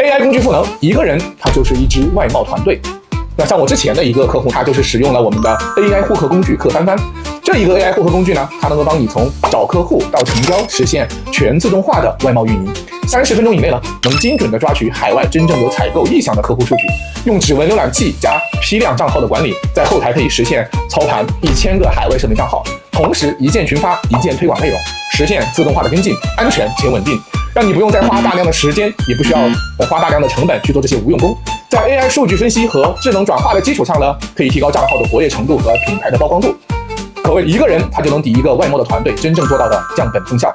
AI 工具赋能，一个人他就是一支外贸团队。那像我之前的一个客户，他就是使用了我们的 AI 获客工具客翻翻。这一个 AI 获客工具呢，它能够帮你从找客户到成交实现全自动化的外贸运营，30分钟以内呢，能精准的抓取海外真正有采购意向的客户数据，用指纹浏览器加批量账号的管理，在后台可以实现操盘1000个海外社媒账号，同时一键群发、一键推广内容，实现自动化的跟进，安全且稳定，让你不用再花大量的时间，也不需要花大量的成本去做这些无用功。在 AI 数据分析和智能转化的基础上呢，可以提高账号的活跃程度和品牌的曝光度。可谓一个人他就能抵一个外贸的团队真正做到的降本增效。